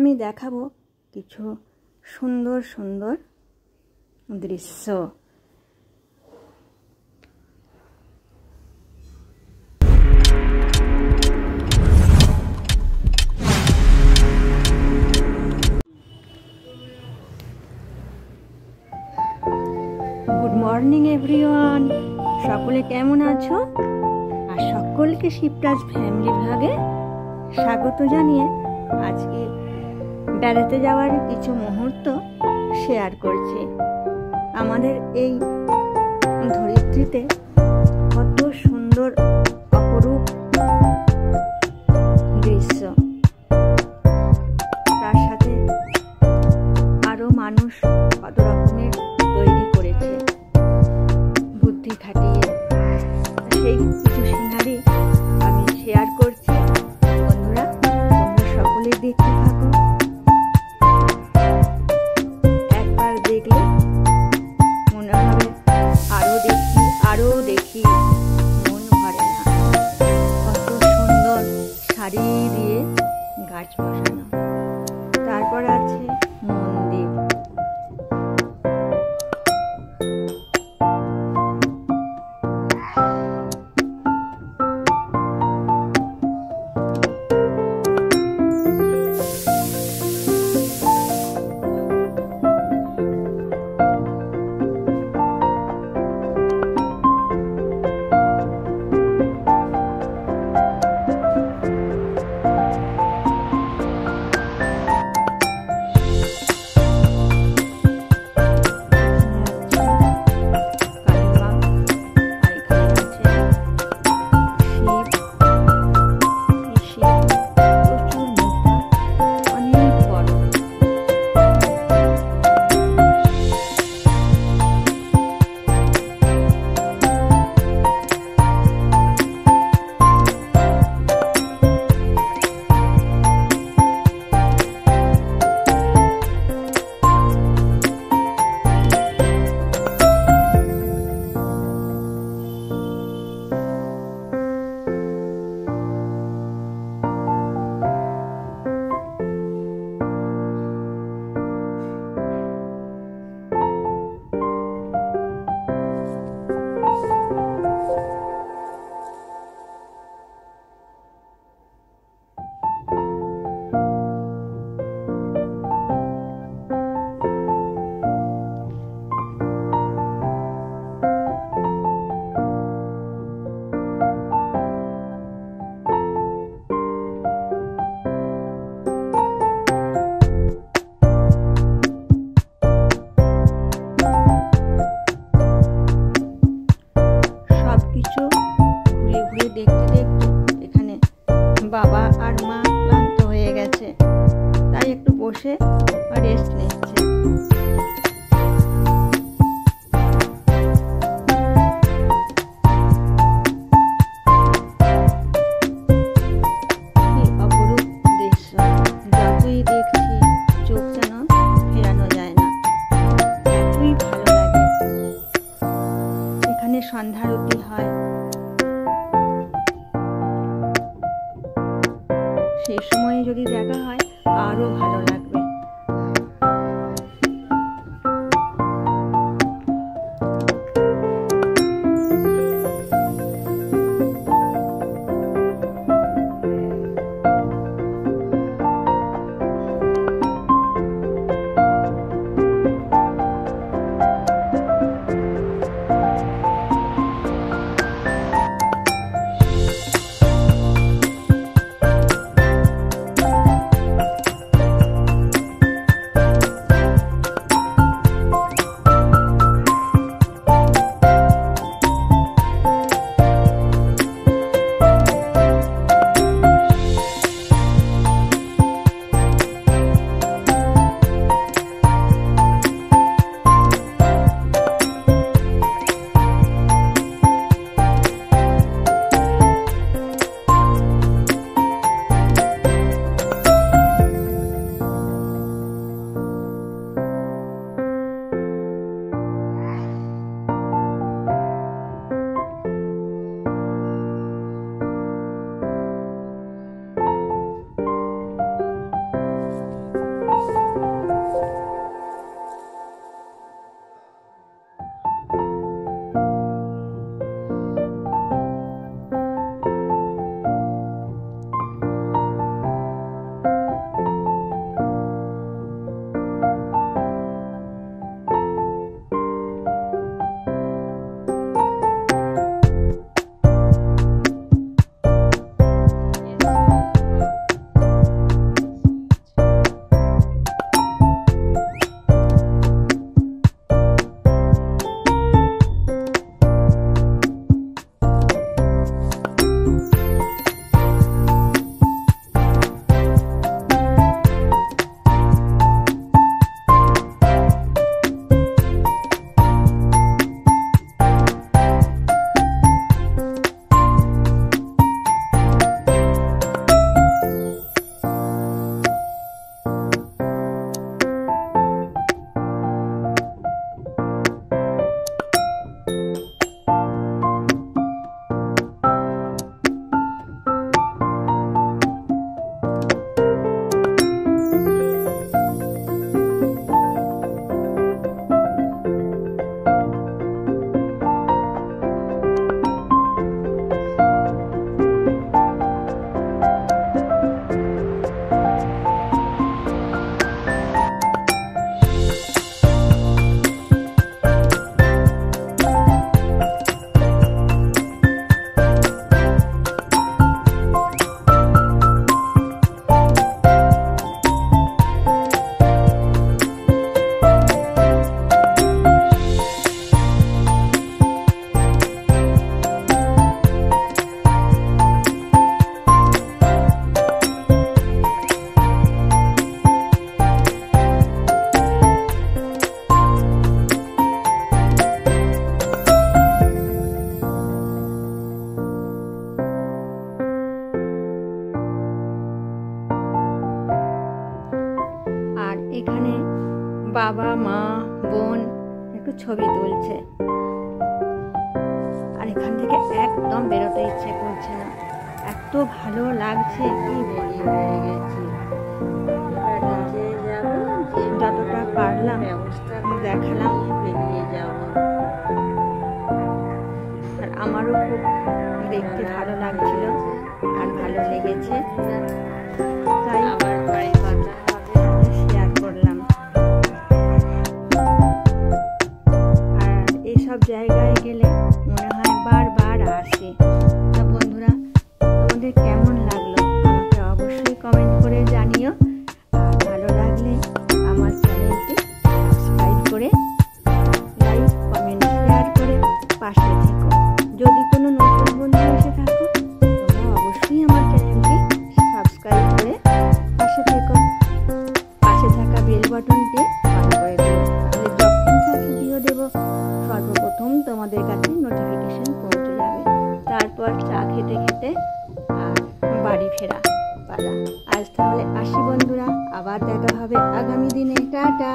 আমি দেখাবো কিছু সুন্দর সুন্দর দৃশ্য। গুড মর্নিং এভরিওয়ান, সকলে কেমন আছো? আর সকলকে শিবরাজ ফ্যামিলি ভাগে স্বাগত জানিয়ে আজকে বেড়াতে যাওয়ার কিছু মুহূর্ত শেয়ার করছি। আমাদের এই ধরিত্রীতে কত সুন্দর অপরূপ দৃশ্য, তার সাথে আরো মানুষ কত রকমের তৈরি করেছে বুদ্ধি খাটিয়ে। সেই কিছু সিনারি আমি শেয়ার করছি। বন্ধুরা, তোমরা সকলে দেখতে থাকো। একবার দেখলে মনে হবে আরো দেখি, মন ভরে না। কত সুন্দর শাড়ি দিয়ে গাছ বসানো, তারপর আছে মন্দির। বাবা আর মা ক্লান্ত হয়ে গেছে, তাই একটু বসে রেস্ট নিচ্ছে। কি অপরূপ দৃশ্য, যতই দেখছি চোখ যেন ফেরানো যায় না, এতই ভালো লাগে। এখানে সন্ধ্যারতি হয়, সেই সময়ে যদি দেখা হয় আরো ভালো লাগবে। এখানে বাবা মা বোন একটু ছবি তুলছে, আর এখান থেকে একদম বেরোতে ইচ্ছে করছে না, এত ভালো লাগছে কি বলবো। যতটা পারলাম দেখালাম, আর আমারও খুব দেখতে ভালো লাগছিল আর ভালো লেগেছে, তাই শেয়ার করলাম। আর এইসব জায়গায় গেলে মনে হয় বারবার আসি। তা বন্ধুরা, তোমাদের কেমন লাগলো আমাকে অবশ্যই কমেন্ট করে জানিও। ভালো লাগলে আমার চ্যানেলটি সাবস্ক্রাইব করে লাইক কমেন্ট শেয়ার করে পাশে থেকো। যদি কোনো নতুন বন্ধু এসে থাকো তোমরা অবশ্যই আমার চ্যানেলটি সাবস্ক্রাইব করে পাশে থেকো, পাশে থাকা বেল বাটনটি অন করে দিও, তাহলে যখন ভিডিও দেব সর্বপ্রথম তোমাদের কাছে নোটিফিকেশন পৌঁছে যাবে। তারপর চা খেতে খেতে আর বাড়ি ফেরা পালা। আজ তাহলে আসি বন্ধুরা, আবার দেখা হবে আগামী দিনে। টাটা।